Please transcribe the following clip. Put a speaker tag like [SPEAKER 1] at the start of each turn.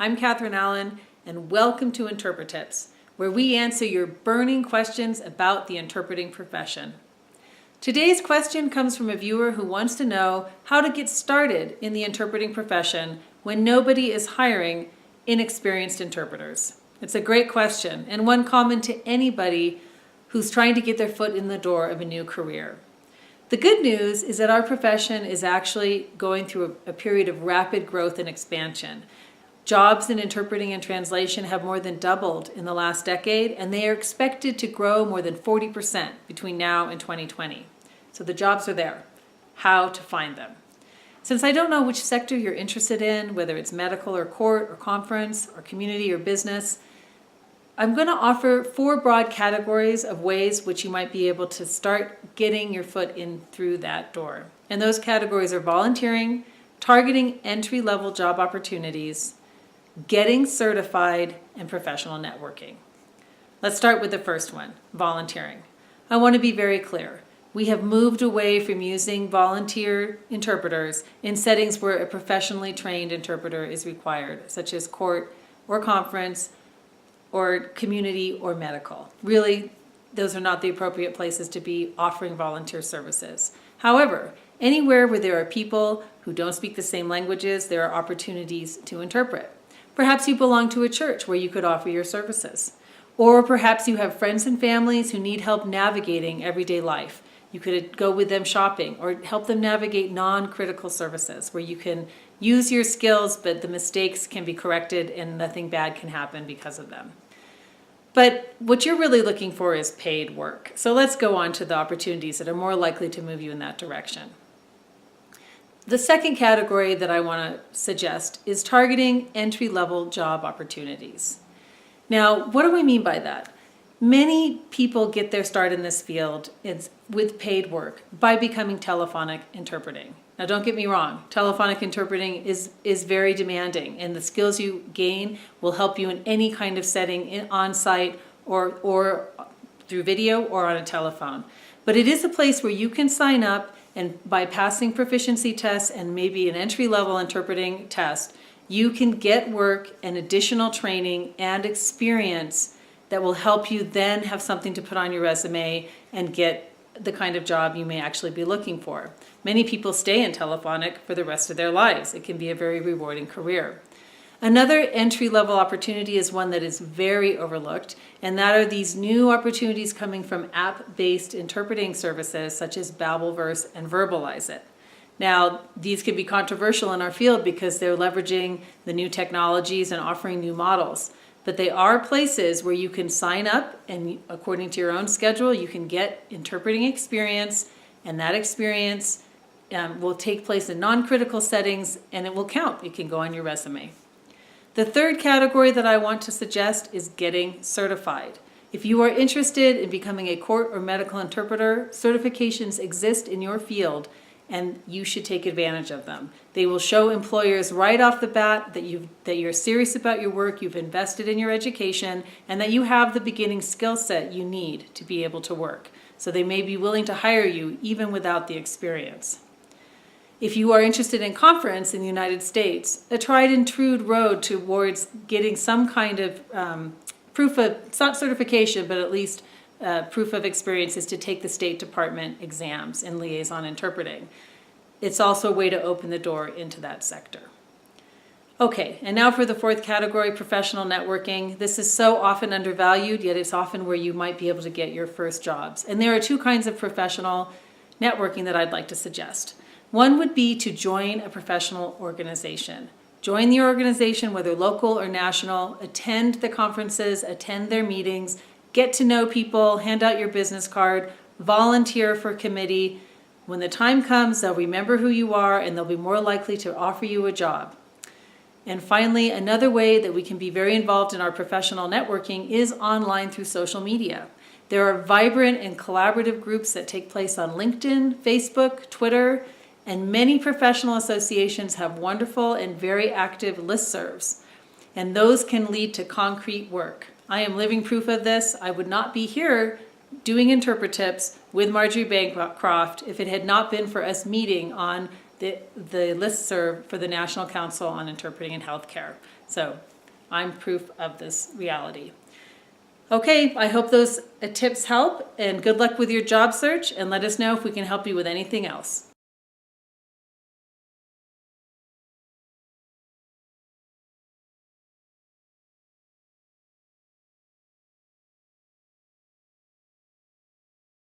[SPEAKER 1] I'm Katharine Allen, and welcome to InterpreTIPS, where we answer your burning questions about the interpreting profession. Today's question comes from a viewer who wants to know how to get started in the interpreting profession when nobody is hiring inexperienced interpreters. It's a great question, and one common to anybody who's trying to get their foot in the door of a new career. The good news is that our profession is actually going through a period of rapid growth and expansion. Jobs in interpreting and translation have more than doubled in the last decade, and they are expected to grow more than 40% between now and 2020. So the jobs are there. How to find them? Since I don't know which sector you're interested in, whether it's medical or court or conference or community or business, I'm going to offer 4 broad categories of ways which you might be able to start getting your foot in through that door. And those categories are volunteering, targeting entry-level job opportunities, getting certified, and professional networking. Let's start with the first one, volunteering. I want to be very clear. We have moved away from using volunteer interpreters in settings where a professionally trained interpreter is required, such as court or conference, or community or medical. Really, those are not the appropriate places to be offering volunteer services. However, anywhere where there are people who don't speak the same languages, there are opportunities to interpret. Perhaps you belong to a church where you could offer your services. Or perhaps you have friends and families who need help navigating everyday life. You could go with them shopping or help them navigate non-critical services where you can use your skills, but the mistakes can be corrected and nothing bad can happen because of them. But what you're really looking for is paid work. So let's go on to the opportunities that are more likely to move you in that direction. The second category that I want to suggest is targeting entry-level job opportunities. Now, what do we mean by that? Many people get their start in this field with paid work by becoming telephonic interpreting. Now, don't get me wrong, telephonic interpreting is very demanding, and the skills you gain will help you in any kind of setting, on-site or through video or on a telephone. But it is a place where you can sign up, and by passing proficiency tests and maybe an entry-level interpreting test, you can get work and additional training and experience that will help you then have something to put on your resume and get the kind of job you may actually be looking for. Many people stay in telephonic for the rest of their lives. It can be a very rewarding career. Another entry-level opportunity is one that is very overlooked, and that are these new opportunities coming from app-based interpreting services such as Babbleverse and Verbalize It. Now, these can be controversial in our field because they're leveraging the new technologies and offering new models. But they are places where you can sign up and according to your own schedule, you can get interpreting experience, and that experience will take place in non-critical settings and it will count. It can go on your resume. The third category that I want to suggest is getting certified. If you are interested in becoming a court or medical interpreter, certifications exist in your field and you should take advantage of them. They will show employers right off the bat that you're serious about your work, you've invested in your education, and that you have the beginning skill set you need to be able to work. So they may be willing to hire you even without the experience. If you are interested in conference in the United States, a tried and true road towards getting some kind of proof of, it's not certification, but at least proof of experience is to take the State Department exams in liaison interpreting. It's also a way to open the door into that sector. Okay, and now for the fourth category, professional networking. This is so often undervalued, yet it's often where you might be able to get your first jobs. And there are 2 kinds of professional networking that I'd like to suggest. One would be to join a professional organization. Join the organization, whether local or national, attend the conferences, attend their meetings, get to know people, hand out your business card, volunteer for a committee. When the time comes, they'll remember who you are and they'll be more likely to offer you a job. And finally, another way that we can be very involved in our professional networking is online through social media. There are vibrant and collaborative groups that take place on LinkedIn, Facebook, Twitter, and many professional associations have wonderful and very active listservs. And those can lead to concrete work. I am living proof of this. I would not be here doing InterpreTIPS with Marjorie Bancroft if it had not been for us meeting on the listserv for the National Council on Interpreting in Healthcare. So I'm proof of this reality. Okay, I hope those tips help, and good luck with your job search, and let us know if we can help you with anything else.